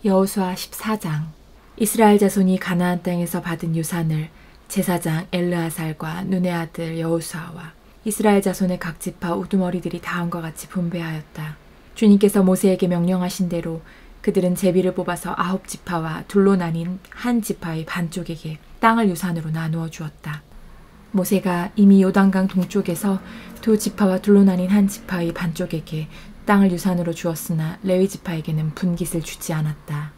여호수아 14장. 이스라엘 자손이 가나안 땅에서 받은 유산을 제사장 엘르아살과 눈의 아들 여호수아와 이스라엘 자손의 각 지파 우두머리들이 다음과 같이 분배하였다. 주님께서 모세에게 명령하신 대로 그들은 제비를 뽑아서 9지파와 둘로 나뉜 한 지파의 반쪽에게 땅을 유산으로 나누어 주었다. 모세가 이미 요단강 동쪽에서 2지파와 둘로 나뉜 한 지파의 반쪽에게 땅을 유산으로 주었으나 레위 지파에게는 분깃을 주지 않았다.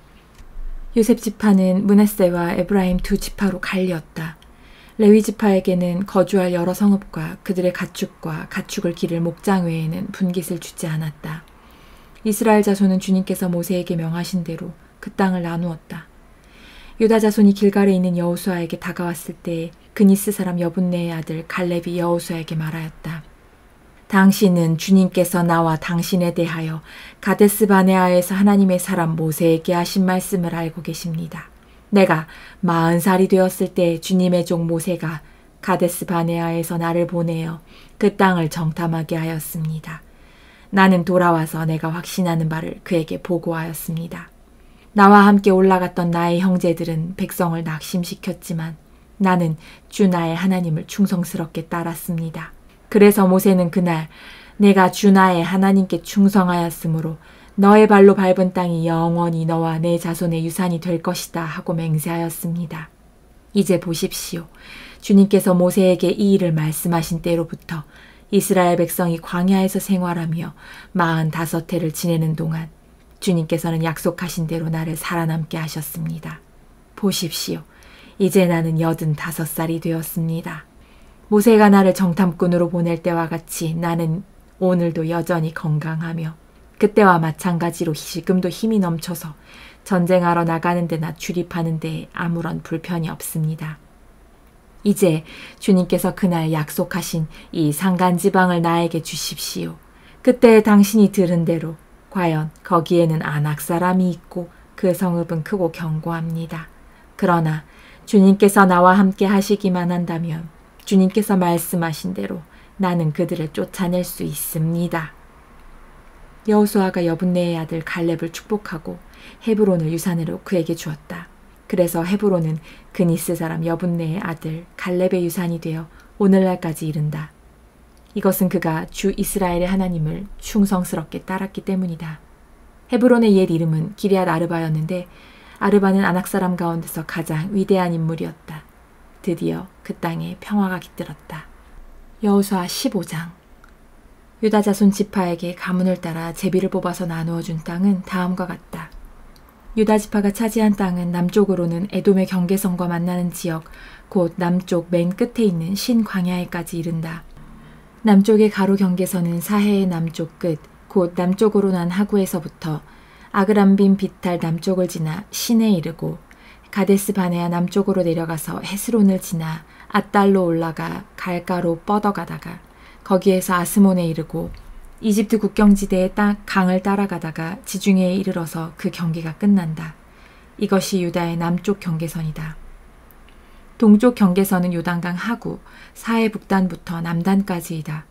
요셉 지파는 므낫세와 에브라임 2지파로 갈렸다. 레위 지파에게는 거주할 여러 성읍과 그들의 가축과 가축을 기를 목장 외에는 분깃을 주지 않았다. 이스라엘 자손은 주님께서 모세에게 명하신 대로 그 땅을 나누었다. 유다 자손이 길갈에 있는 여호수아에게 다가왔을 때 그니스 사람 여분네의 아들 갈렙이 여호수아에게 말하였다. 당신은 주님께서 나와 당신에 대하여 가데스 바네아에서 하나님의 사람 모세에게 하신 말씀을 알고 계십니다. 내가 40살이 되었을 때 주님의 종 모세가 가데스 바네아에서 나를 보내어 그 땅을 정탐하게 하였습니다. 나는 돌아와서 내가 확신하는 바를 그에게 보고하였습니다. 나와 함께 올라갔던 나의 형제들은 백성을 낙심시켰지만 나는 주 나의 하나님을 충성스럽게 따랐습니다. 그래서 모세는 그날 내가 주 나의 하나님께 충성하였으므로 너의 발로 밟은 땅이 영원히 너와 내 자손의 유산이 될 것이다 하고 맹세하였습니다. 이제 보십시오. 주님께서 모세에게 이 일을 말씀하신 때로부터 이스라엘 백성이 광야에서 생활하며 45해를 지내는 동안 주님께서는 약속하신 대로 나를 살아남게 하셨습니다. 보십시오. 이제 나는 85살이 되었습니다. 모세가 나를 정탐꾼으로 보낼 때와 같이 나는 오늘도 여전히 건강하며 그때와 마찬가지로 지금도 힘이 넘쳐서 전쟁하러 나가는 데나 출입하는 데에 아무런 불편이 없습니다. 이제 주님께서 그날 약속하신 이 산간지방을 나에게 주십시오. 그때 당신이 들은 대로 과연 거기에는 아낙 사람이 있고 그 성읍은 크고 견고합니다. 그러나 주님께서 나와 함께 하시기만 한다면 주님께서 말씀하신 대로 나는 그들을 쫓아낼 수 있습니다. 여호수아가 여분네의 아들 갈렙을 축복하고 헤브론을 유산으로 그에게 주었다. 그래서 헤브론은 그니스 사람 여분네의 아들 갈렙의 유산이 되어 오늘날까지 이른다. 이것은 그가 주 이스라엘의 하나님을 충성스럽게 따랐기 때문이다. 헤브론의 옛 이름은 기럇 아르바였는데 아르바는 아낙 사람 가운데서 가장 위대한 인물이었다. 드디어 그 땅에 평화가 깃들었다. 여호수아 15장. 유다 자손 지파에게 가문을 따라 제비를 뽑아서 나누어 준 땅은 다음과 같다. 유다 지파가 차지한 땅은 남쪽으로는 에돔의 경계선과 만나는 지역, 곧 남쪽 맨 끝에 있는 신광야에까지 이른다. 남쪽의 가로 경계선은 사해의 남쪽 끝, 곧 남쪽으로 난 하구에서부터 아그람빔 비탈 남쪽을 지나 신에 이르고 가데스 바네아 남쪽으로 내려가서 헤스론을 지나 앗달로 올라가 갈가로 뻗어가다가 거기에서 아스몬에 이르고 이집트 국경지대의 강을 따라가다가 지중해에 이르러서 그 경계가 끝난다. 이것이 유다의 남쪽 경계선이다. 동쪽 경계선은 요단강 하구, 사해 북단부터 남단까지이다.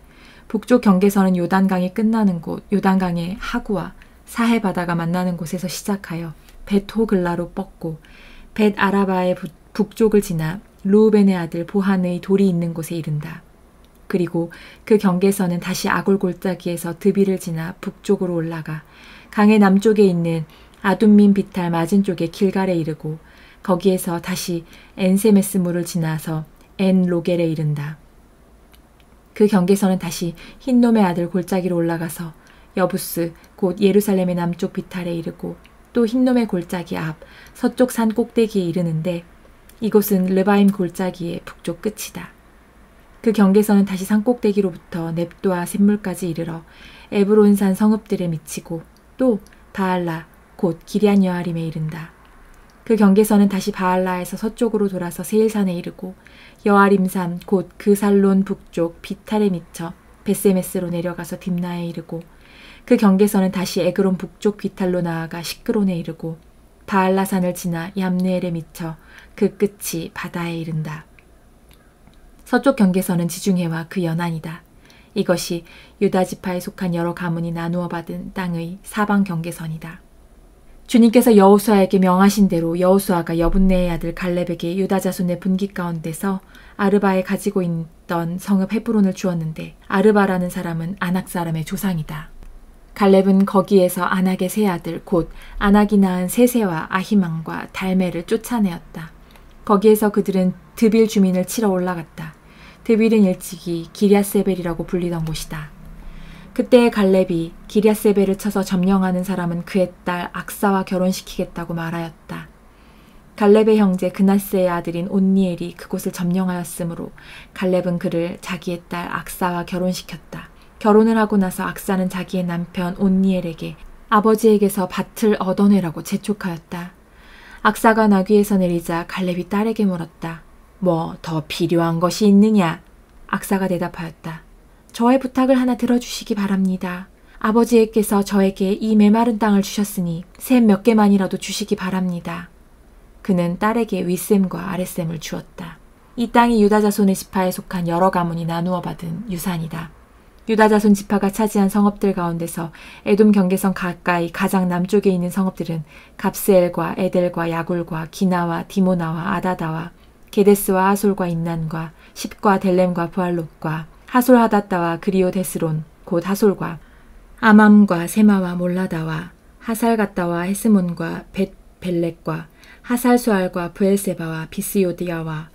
북쪽 경계선은 요단강이 끝나는 곳, 요단강의 하구와 사해 바다가 만나는 곳에서 시작하여 벳호글라로 뻗고 벳 아라바의 북쪽을 지나 루우벤의 아들 보한의 돌이 있는 곳에 이른다. 그리고 그 경계선은 다시 아골 골짜기에서 드비를 지나 북쪽으로 올라가 강의 남쪽에 있는 아둠민 비탈 맞은쪽의 길갈에 이르고 거기에서 다시 엔세메스물을 지나서 엔 로겔에 이른다. 그 경계선은 다시 흰놈의 아들 골짜기로 올라가서 여부스 곧 예루살렘의 남쪽 비탈에 이르고 또 흰놈의 골짜기 앞 서쪽 산 꼭대기에 이르는데 이곳은 르바임 골짜기의 북쪽 끝이다. 그 경계선은 다시 산 꼭대기로부터 넵도아 샘물까지 이르러 에브론산 성읍들에 미치고 또 바알라 곧 기럇 여아림에 이른다. 그 경계선은 다시 바알라에서 서쪽으로 돌아서 세일산에 이르고 여아림산 곧 그 살론 북쪽 비탈에 미쳐 벳세메스로 내려가서 딥나에 이르고 그 경계선은 다시 에그론 북쪽 비탈로 나아가 시크론에 이르고 바알라산을 지나 얌네엘에 미쳐 그 끝이 바다에 이른다. 서쪽 경계선은 지중해와 그 연안이다. 이것이 유다 지파에 속한 여러 가문이 나누어 받은 땅의 사방 경계선이다. 주님께서 여호수아에게 명하신 대로 여호수아가 여분네의 아들 갈렙에게 유다 자손의 분기 가운데서 아르바에 가지고 있던 성읍 헤브론을 주었는데 아르바라는 사람은 아낙 사람의 조상이다. 갈렙은 거기에서 아낙의 세 아들 곧 아낙이 낳은 세세와 아히망과 달메를 쫓아내었다. 거기에서 그들은 드빌 주민을 치러 올라갔다. 드빌은 일찍이 기랴세벨이라고 불리던 곳이다. 그때 갈렙이 기랴세벨을 쳐서 점령하는 사람은 그의 딸 악사와 결혼시키겠다고 말하였다. 갈렙의 형제 그나스의 아들인 온니엘이 그곳을 점령하였으므로 갈렙은 그를 자기의 딸 악사와 결혼시켰다. 결혼을 하고 나서 악사는 자기의 남편 온니엘에게 아버지에게서 밭을 얻어내라고 재촉하였다. 악사가 나귀에서 내리자 갈렙이 딸에게 물었다. 뭐 더 필요한 것이 있느냐? 악사가 대답하였다. 저의 부탁을 하나 들어주시기 바랍니다. 아버지께서 저에게 이 메마른 땅을 주셨으니 샘 몇 개만이라도 주시기 바랍니다. 그는 딸에게 윗샘과 아랫샘을 주었다. 이 땅이 유다 자손의 지파에 속한 여러 가문이 나누어 받은 유산이다. 유다 자손 지파가 차지한 성읍들 가운데서 에돔 경계선 가까이 가장 남쪽에 있는 성읍들은 갑스엘과 에델과 야굴과 기나와 디모나와 아다다와 게데스와 하솔과 임난과 십과 델렘과 부알롯과 하솔 하다다와 그리오 데스론 곧 하솔과 아맘과 세마와 몰라다와 하살가다와 헤스몬과 벳벨렉과 하살수알과 브엘세바와 비스요디아와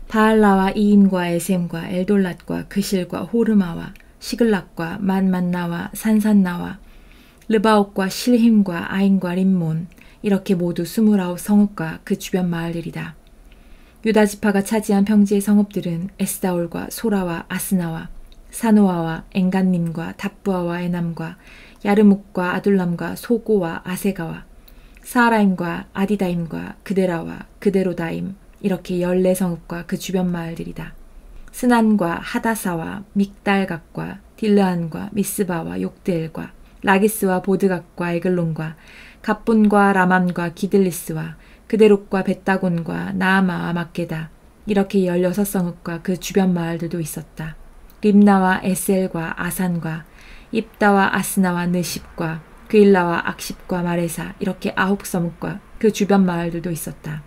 바알라와 이임과 에셈과 엘돌랏과 그실과 호르마와 시글락과 만만나와 산산나와 르바옥과 실힘과 아인과 림몬 이렇게 모두 29 성읍과 그 주변 마을들이다. 유다 지파가 차지한 평지의 성읍들은 에스다올과 소라와 아스나와 사노아와 엔간님과 답부아와 에남과 야르묵과 아둘람과 소고와 아세가와 사라임과 아디다임과 그데라와 그데로다임 이렇게 14성읍과 그 주변 마을들이다. 스난과 하다사와 믹달각과 딜르안과 미스바와 욕드엘과 라기스와 보드각과 에글론과 갑본과 라맘과 기들리스와 그데롯과 벳다곤과 나아마와 막게다 이렇게 16성읍과 그 주변 마을들도 있었다. 림나와 에셀과 아산과 입다와 아스나와 느십과 그일라와 악십과 마레사 이렇게 9성읍과 그 주변 마을들도 있었다.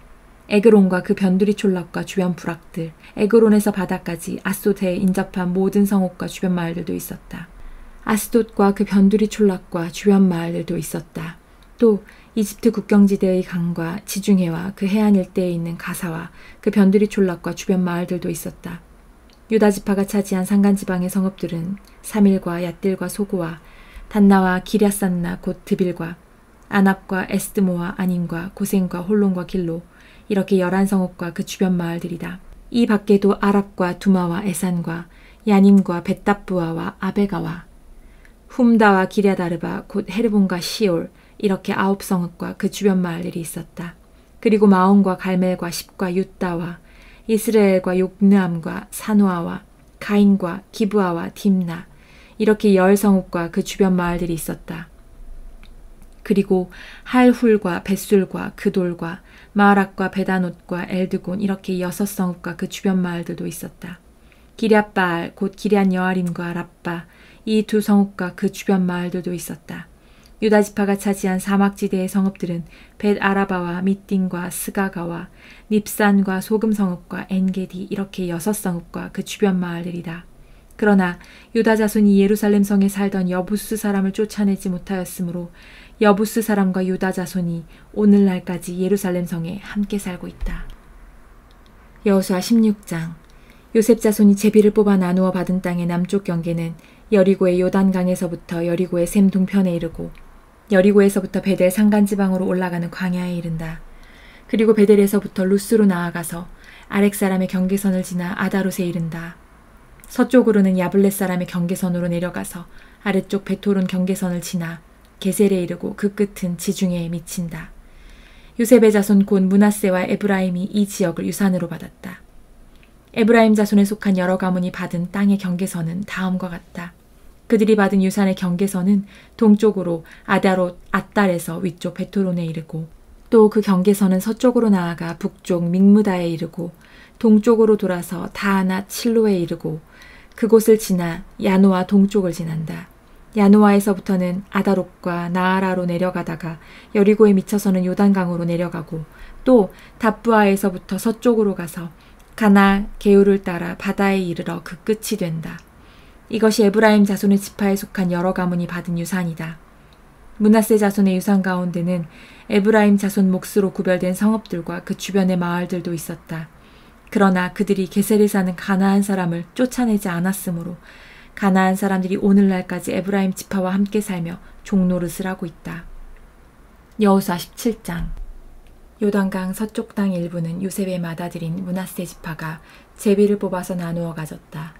에그론과 그 변두리 촌락과 주변 부락들, 에그론에서 바다까지 아스돗에 인접한 모든 성읍과 주변 마을들도 있었다. 아스돗과 그 변두리 촌락과 주변 마을들도 있었다. 또 이집트 국경지대의 강과 지중해와 그 해안 일대에 있는 가사와 그 변두리 촌락과 주변 마을들도 있었다. 유다 지파가 차지한 산간지방의 성읍들은 사밀과 얏딜과 소고와 단나와 기랴산나 곧 드빌과 아납과 에스드모와 아닌과 고센과 홀론과 길로 이렇게 11성읍과 그 주변 마을들이다. 이 밖에도 아랍과 두마와 에산과 야님과 벳답부아와 아베가와 훔다와 기랴다르바 곧 헤르본과 시올 이렇게 9성읍과 그 주변 마을들이 있었다. 그리고 마온과 갈멜과 십과 윳다와 이스라엘과 욕느암과 사노아와 가인과 기브아와 딥나 이렇게 10성읍과 그 주변 마을들이 있었다. 그리고 할훌과 벳술과 그돌과 마락과 베다노트과 엘드곤 이렇게 6성읍과 그 주변 마을들도 있었다. 기랴바알 곧 기럇 여아림과 랍바 이 2성읍과 그 주변 마을들도 있었다. 유다 지파가 차지한 사막지대의 성읍들은 벳 아라바와 미띵과 스가가와 닙산과 소금성읍과 엔게디 이렇게 6성읍과 그 주변 마을들이다. 그러나 유다 자손이 예루살렘 성에 살던 여부스 사람을 쫓아내지 못하였으므로 여부스 사람과 유다 자손이 오늘날까지 예루살렘 성에 함께 살고 있다. 여호수아 16장. 요셉 자손이 제비를 뽑아 나누어 받은 땅의 남쪽 경계는 여리고의 요단강에서부터 여리고의 샘 동편에 이르고 여리고에서부터 베델 산간지방으로 올라가는 광야에 이른다. 그리고 베델에서부터 루스로 나아가서 아렉 사람의 경계선을 지나 아다롯에 이른다. 서쪽으로는 야블렛 사람의 경계선으로 내려가서 아래쪽 베토론 경계선을 지나 게셀에 이르고 그 끝은 지중해에 미친다. 요셉의 자손 곧 므낫세와 에브라임이 이 지역을 유산으로 받았다. 에브라임 자손에 속한 여러 가문이 받은 땅의 경계선은 다음과 같다. 그들이 받은 유산의 경계선은 동쪽으로 아다롯 앗달에서 위쪽 베토론에 이르고 또 그 경계선은 서쪽으로 나아가 북쪽 믹무다에 이르고 동쪽으로 돌아서 다하나 칠로에 이르고 그곳을 지나 야노아 동쪽을 지난다. 야노아에서부터는 아다롯과 나아라로 내려가다가 여리고에 미쳐서는 요단강으로 내려가고 또 답부아에서부터 서쪽으로 가서 가나 게울을 따라 바다에 이르러 그 끝이 된다. 이것이 에브라임 자손의 지파에 속한 여러 가문이 받은 유산이다. 므낫세 자손의 유산 가운데는 에브라임 자손 몫으로 구별된 성읍들과 그 주변의 마을들도 있었다. 그러나 그들이 게셀에 사는 가나안 사람을 쫓아내지 않았으므로 가나안 사람들이 오늘날까지 에브라임 지파와 함께 살며 종노릇을 하고 있다. 여호수아 17장. 요단강 서쪽 땅 일부는 요셉의 맏아들인 므낫세 지파가 제비를 뽑아서 나누어 가졌다.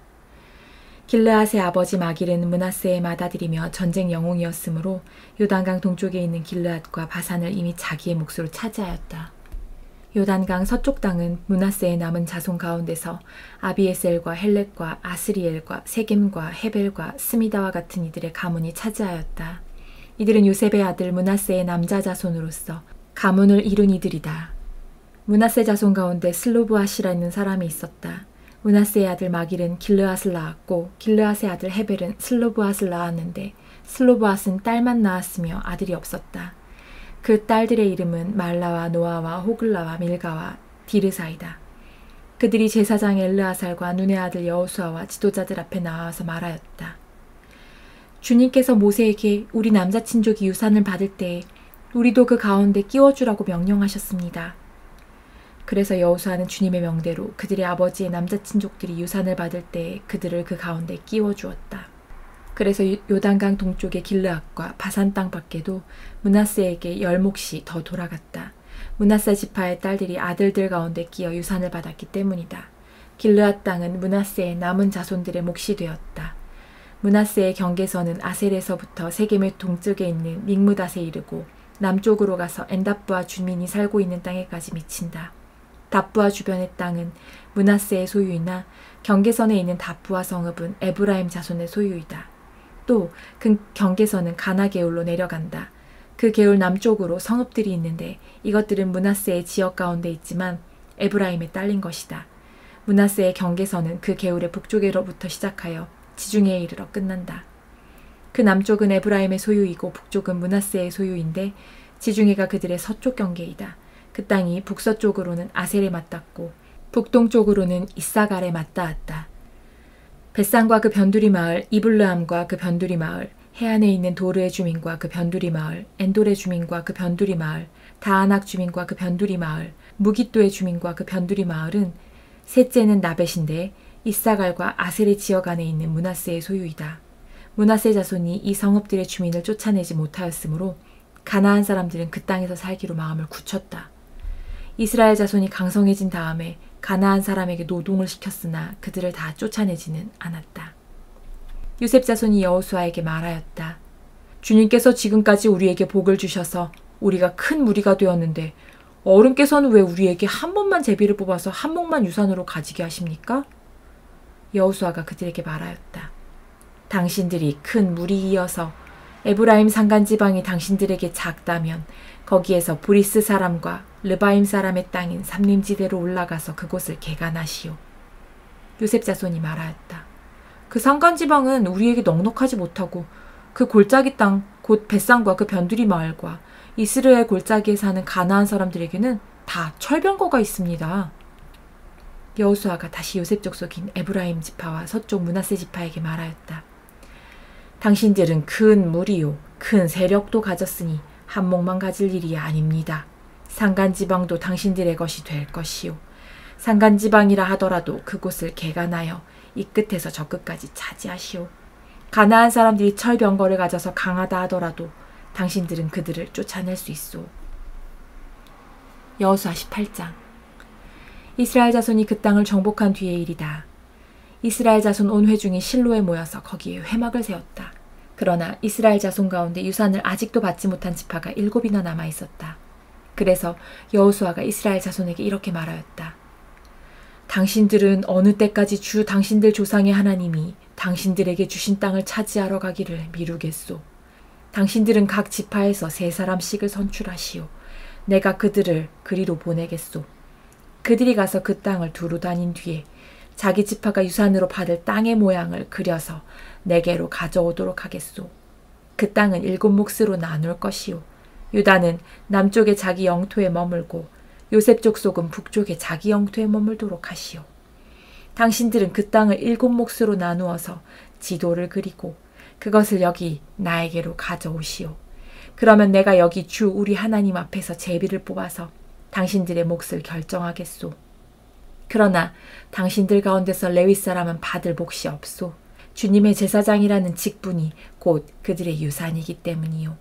길르앗의 아버지 마길은 므낫세의 맏아들이며 전쟁 영웅이었으므로 요단강 동쪽에 있는 길르앗과 바산을 이미 자기의 몫으로 차지하였다. 요단강 서쪽 땅은 므낫세의 남은 자손 가운데서 아비에셀과 헬렉과 아스리엘과 세겜과 헤벨과 스미다와 같은 이들의 가문이 차지하였다. 이들은 요셉의 아들 므낫세의 남자 자손으로서 가문을 이룬 이들이다. 므낫세 자손 가운데 슬로브앗이라는 사람이 있었다. 므낫세의 아들 마길은 길르앗을 낳았고 길르앗의 아들 헤벨은 슬로브앗을 낳았는데 슬로브앗은 딸만 낳았으며 아들이 없었다. 그 딸들의 이름은 말라와 노아와 호글라와 밀가와 디르사이다. 그들이 제사장 엘르아살과 눈의 아들 여호수아와 지도자들 앞에 나와서 말하였다. 주님께서 모세에게 우리 남자친족이 유산을 받을 때에 우리도 그 가운데 끼워주라고 명령하셨습니다. 그래서 여호수아는 주님의 명대로 그들의 아버지의 남자친족들이 유산을 받을 때에 그들을 그 가운데 끼워주었다. 그래서 요단강 동쪽의 길르앗과 바산 땅 밖에도 므낫세에게 10몫이 더 돌아갔다. 므낫세 지파의 딸들이 아들들 가운데 끼어 유산을 받았기 때문이다. 길르앗 땅은 므낫세의 남은 자손들의 몫이 되었다. 므낫세의 경계선은 아셀에서부터 세겜의 동쪽에 있는 믹므닷에 이르고 남쪽으로 가서 엔답부아 주민이 살고 있는 땅에까지 미친다. 답부아 주변의 땅은 므낫세의 소유이나 경계선에 있는 답부아 성읍은 에브라임 자손의 소유이다. 또 그 경계선은 가나 게울로 내려간다. 그 게울 남쪽으로 성읍들이 있는데 이것들은 므낫세의 지역 가운데 있지만 에브라임에 딸린 것이다. 므낫세의 경계선은 그 게울의 북쪽으로부터 시작하여 지중해에 이르러 끝난다. 그 남쪽은 에브라임의 소유이고 북쪽은 므낫세의 소유인데 지중해가 그들의 서쪽 경계이다. 그 땅이 북서쪽으로는 아셀에 맞닿고 북동쪽으로는 이사갈에 맞닿았다. 벳산과 그 변두리 마을, 이블르함과 그 변두리 마을, 해안에 있는 도르의 주민과 그 변두리 마을, 엔돌의 주민과 그 변두리 마을, 다아낙 주민과 그 변두리 마을, 무깃도의 주민과 그 변두리 마을은 셋째는 나벳인데 이사갈과 아셀의 지역 안에 있는 므낫세의 소유이다. 므낫세 자손이 이 성읍들의 주민을 쫓아내지 못하였으므로 가나안 사람들은 그 땅에서 살기로 마음을 굳혔다. 이스라엘 자손이 강성해진 다음에 가나안 사람에게 노동을 시켰으나 그들을 다 쫓아내지는 않았다. 요셉 자손이 여호수아에게 말하였다. 주님께서 지금까지 우리에게 복을 주셔서 우리가 큰 무리가 되었는데 어른께서는 왜 우리에게 한 번만 제비를 뽑아서 한 몫만 유산으로 가지게 하십니까? 여호수아가 그들에게 말하였다. 당신들이 큰 무리이어서 에브라임 산간지방이 당신들에게 작다면 거기에서 브리스 사람과 르바임 사람의 땅인 삼림지대로 올라가서 그곳을 개간하시오. 요셉 자손이 말하였다. 그 산간지방은 우리에게 넉넉하지 못하고 그 골짜기 땅 곧 벳산과 그 변두리 마을과 이스라엘 골짜기에 사는 가나안 사람들에게는 다 철병거가 있습니다. 여호수아가 다시 요셉 족속인 에브라임 지파와 서쪽 므낫세 지파에게 말하였다. 당신들은 큰 무리요 큰 세력도 가졌으니 한 몫만 가질 일이 아닙니다. 산간지방도 당신들의 것이 될 것이요. 산간지방이라 하더라도 그곳을 개간하여 이 끝에서 저 끝까지 차지하시오. 가나안 사람들이 철병거를 가져서 강하다 하더라도 당신들은 그들을 쫓아낼 수 있소. 여호수아 18장. 이스라엘 자손이 그 땅을 정복한 뒤의 일이다. 이스라엘 자손 온 회중이 실로에 모여서 거기에 회막을 세웠다. 그러나 이스라엘 자손 가운데 유산을 아직도 받지 못한 지파가 7이나 남아 있었다. 그래서 여호수아가 이스라엘 자손에게 이렇게 말하였다. 당신들은 어느 때까지 주 당신들 조상의 하나님이 당신들에게 주신 땅을 차지하러 가기를 미루겠소. 당신들은 각 지파에서 3사람씩을 선출하시오. 내가 그들을 그리로 보내겠소. 그들이 가서 그 땅을 두루 다닌 뒤에 자기 지파가 유산으로 받을 땅의 모양을 그려서 내게로 가져오도록 하겠소. 그 땅은 7몫으로 나눌 것이요. 유다는 남쪽에 자기 영토에 머물고 요셉 족속은 북쪽에 자기 영토에 머물도록 하시오. 당신들은 그 땅을 7몫으로 나누어서 지도를 그리고 그것을 여기 나에게로 가져오시오. 그러면 내가 여기 주 우리 하나님 앞에서 제비를 뽑아서 당신들의 몫을 결정하겠소. 그러나 당신들 가운데서 레위 사람은 받을 몫이 없소. 주님의 제사장이라는 직분이 곧 그들의 유산이기 때문이요.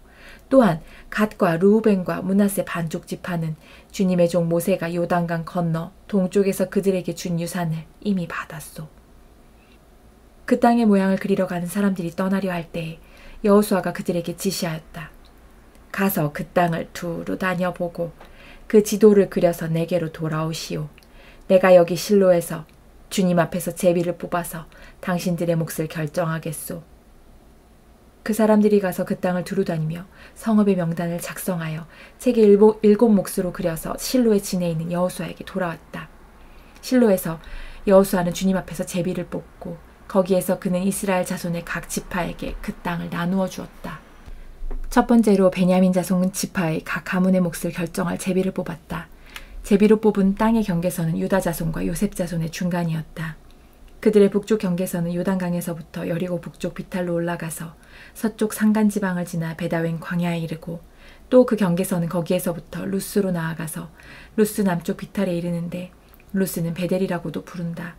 또한 갓과 르우벤과 므낫세 반쪽 지파는 주님의 종 모세가 요단강 건너 동쪽에서 그들에게 준 유산을 이미 받았소. 그 땅의 모양을 그리러 가는 사람들이 떠나려 할 때에 여호수아가 그들에게 지시하였다. 가서 그 땅을 두루 다녀보고 그 지도를 그려서 내게로 돌아오시오. 내가 여기 실로에서 주님 앞에서 제비를 뽑아서 당신들의 몫을 결정하겠소. 그 사람들이 가서 그 땅을 두루 다니며 성읍의 명단을 작성하여 책에 7몫으로 그려서 실로의 진에 있는 여호수아에게 돌아왔다. 실로에서 여호수아는 주님 앞에서 제비를 뽑고 거기에서 그는 이스라엘 자손의 각 지파에게 그 땅을 나누어 주었다. 첫 번째로 베냐민 자손 지파의 각 가문의 몫을 결정할 제비를 뽑았다. 제비로 뽑은 땅의 경계선은 유다 자손과 요셉 자손의 중간이었다. 그들의 북쪽 경계선은 요단강에서부터 여리고 북쪽 비탈로 올라가서 서쪽 산간지방을 지나 베다웬 광야에 이르고 또 그 경계선은 거기에서부터 루스로 나아가서 루스 남쪽 비탈에 이르는데 루스는 베델이라고도 부른다.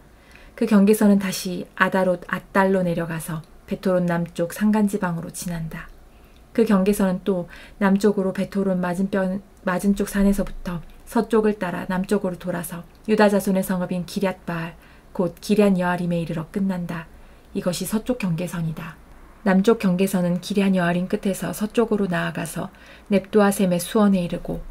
그 경계선은 다시 아다롯 앗달로 내려가서 베토론 남쪽 산간지방으로 지난다. 그 경계선은 또 남쪽으로 베토론 맞은쪽 산에서부터 서쪽을 따라 남쪽으로 돌아서 유다 자손의 성읍인 기럇바알 곧 기럇 여아림에 이르러 끝난다. 이것이 서쪽 경계선이다. 남쪽 경계선은 기럇 여아림 끝에서 서쪽으로 나아가서 넵도아셈의 수원에 이르고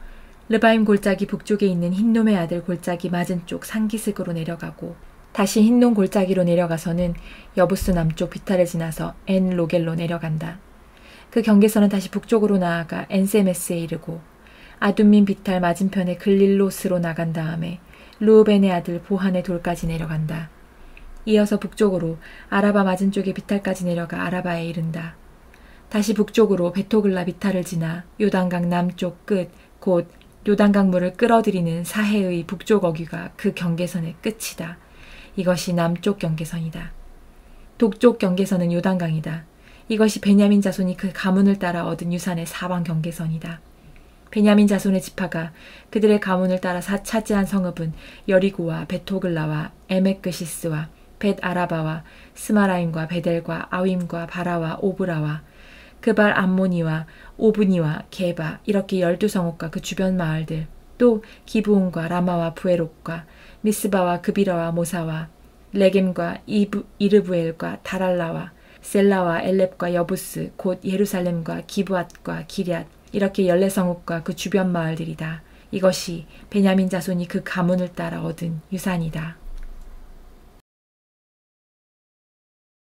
르바임 골짜기 북쪽에 있는 흰놈의 아들 골짜기 맞은쪽 산기슭으로 내려가고 다시 흰놈 골짜기로 내려가서는 여부스 남쪽 비탈을 지나서 엔 로겔로 내려간다. 그 경계선은 다시 북쪽으로 나아가 엔세메스에 이르고 아둠민 비탈 맞은편의 글릴롯으로 나간 다음에 르우벤의 아들 보한의 돌까지 내려간다. 이어서 북쪽으로 아라바 맞은쪽의 비탈까지 내려가 아라바에 이른다. 다시 북쪽으로 베토글라 비탈을 지나 요단강 남쪽 끝 곧 요단강 물을 끌어들이는 사해의 북쪽 어귀가 그 경계선의 끝이다. 이것이 남쪽 경계선이다. 동쪽 경계선은 요단강이다. 이것이 베냐민 자손이 그 가문을 따라 얻은 유산의 사방 경계선이다. 베냐민 자손의 지파가 그들의 가문을 따라 차지한 성읍은 여리고와 베토글라와 에메크시스와 벳 아라바와 스마라임과 베델과 아윈과 바라와 오브라와 그발 암모니와 오브니와 게바 이렇게 12성읍과 그 주변 마을들 또 기브온과 라마와 부에롯과 미스바와 그비라와 모사와 레겜과 이르브엘과 다랄라와 셀라와 엘렙과 여부스 곧 예루살렘과 기브앗과 기럇 이렇게 14성읍과 그 주변 마을들이다. 이것이 베냐민 자손이 그 가문을 따라 얻은 유산이다.